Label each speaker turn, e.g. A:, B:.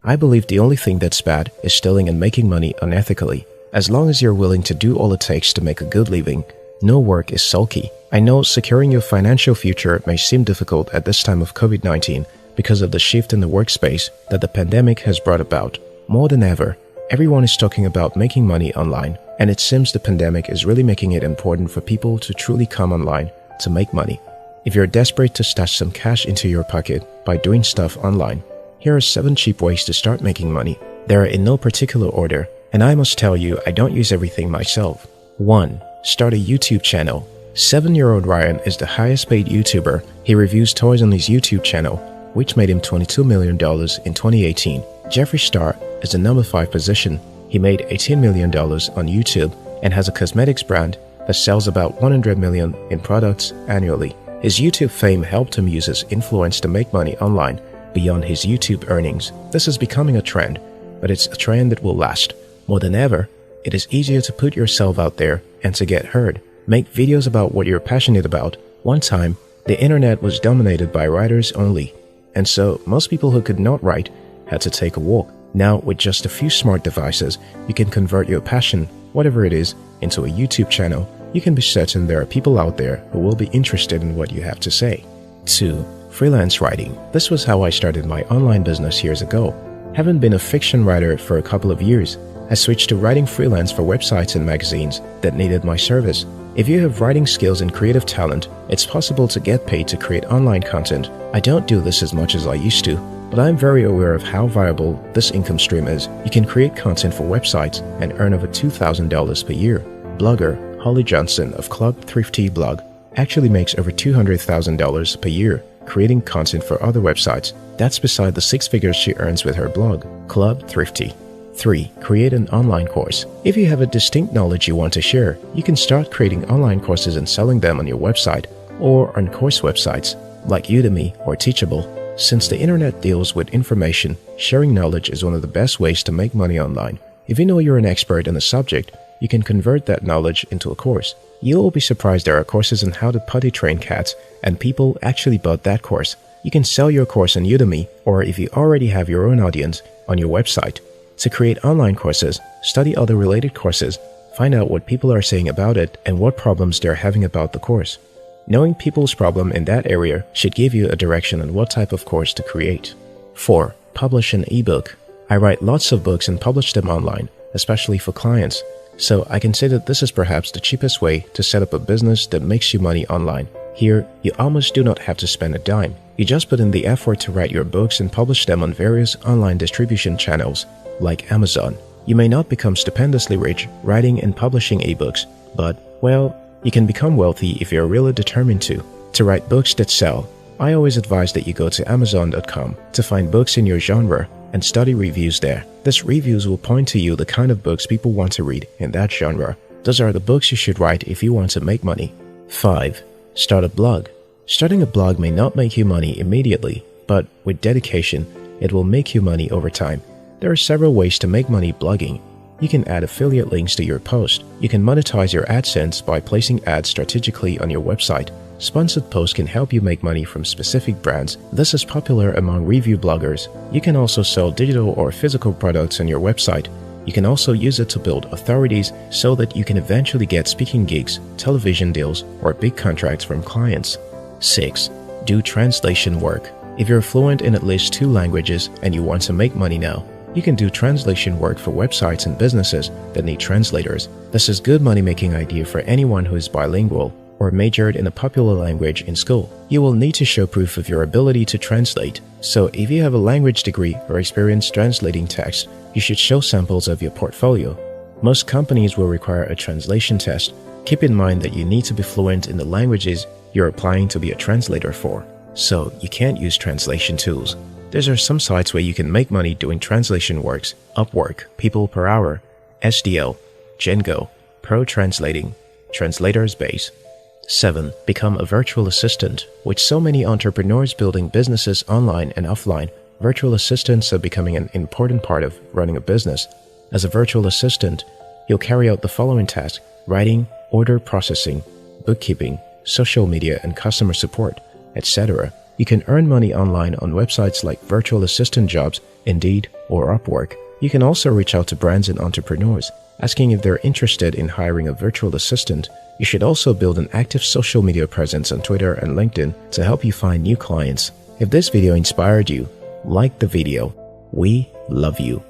A: I believe the only thing that's bad is stealing and making money unethically. As long as you're willing to do all it takes to make a good living, no work is sulky. I know securing your financial future may seem difficult at this time of COVID-19 because of the shift in the workspace that the pandemic has brought about. More than ever, everyone is talking about making money online, and it seems the pandemic is really making it important for people to truly come online to make money. If you're desperate to stash some cash into your pocket by doing stuff online, here are 7 cheap ways to start making money. They are in no particular order, and I must tell you I don't use everything myself. 1. Start a YouTube channel. 7-year-old Ryan is the highest paid YouTuber. He reviews toys on his YouTube channel, which made him $22 million in 2018. Jeffree Star is the number 5 position. He made $18 million on YouTube and has a cosmetics brand that sells about $100 million in products annually. His YouTube fame helped him use his influence to make money online beyond his YouTube earnings. This is becoming a trend, but it's a trend that will last. More than ever, it is easier to put yourself out there and to get heard. Make videos about what you're passionate about. One time, the internet was dominated by writers only, and so most people who could not write had to take a walk. Now, with just a few smart devices, you can convert your passion, whatever it is, into a YouTube channel. You can be certain there are people out there who will be interested in what you have to say. 2. Freelance writing. This was how I started my online business years ago. Having been a fiction writer for a couple of years, I switched to writing freelance for websites and magazines that needed my service. If you have writing skills and creative talent, it's possible to get paid to create online content. I don't do this as much as I used to, but I'm very aware of how viable this income stream is. You can create content for websites and earn over $2,000 per year. Blogger Holly Johnson of Club Thrifty blog actually makes over $200,000 per year creating content for other websites. That's beside the 6 figures she earns with her blog, Club Thrifty. 3. Create an online course. If you have a distinct knowledge you want to share, you can start creating online courses and selling them on your website or on course websites like Udemy or Teachable. Since the internet deals with information, sharing knowledge is one of the best ways to make money online. If you know you're an expert in a subject, you can convert that knowledge into a course. You will be surprised there are courses on how to potty train cats, and people actually bought that course. You can sell your course on Udemy, or if you already have your own audience, on your website. To create online courses, study other related courses, find out what people are saying about it and what problems they're having about the course. Knowing people's problem in that area should give you a direction on what type of course to create. 4. Publish an ebook. I write lots of books and publish them online, especially for clients. So I consider this is perhaps the cheapest way to set up a business that makes you money online. Here, you almost do not have to spend a dime. You just put in the effort to write your books and publish them on various online distribution channels, like Amazon. You may not become stupendously rich writing and publishing ebooks, but, well, you can become wealthy if you're really determined to. To write books that sell, I always advise that you go to Amazon.com to find books in your genre and study reviews there. These reviews will point to you the kind of books people want to read in that genre. Those are the books you should write if you want to make money. 5. Start a blog. Starting a blog may not make you money immediately, but with dedication, it will make you money over time. There are several ways to make money blogging. You can add affiliate links to your post. You can monetize your AdSense by placing ads strategically on your website. Sponsored posts can help you make money from specific brands. This is popular among review bloggers. You can also sell digital or physical products on your website. You can also use it to build authorities so that you can eventually get speaking gigs, television deals, or big contracts from clients. 6. Do translation work. If you're fluent in at least 2 languages and you want to make money now, you can do translation work for websites and businesses that need translators. This is a good money-making idea for anyone who is bilingual or majored in a popular language in school. You will need to show proof of your ability to translate. So if you have a language degree or experience translating text, you should show samples of your portfolio. Most companies will require a translation test. Keep in mind that you need to be fluent in the languages you're applying to be a translator for. So you can't use translation tools. There are some sites where you can make money doing translation works: Upwork, People Per Hour, SDL, Django, Pro Translating, Translators Base. 7. Become a virtual assistant. With so many entrepreneurs building businesses online and offline, virtual assistants are becoming an important part of running a business. As a virtual assistant, you'll carry out the following tasks: writing, order processing, bookkeeping, social media and customer support, etc. You can earn money online on websites like virtual assistant jobs, Indeed, or Upwork. You can also reach out to brands and entrepreneurs, asking if they're interested in hiring a virtual assistant. You should also build an active social media presence on Twitter and LinkedIn to help you find new clients. If this video inspired you, like the video. We love you.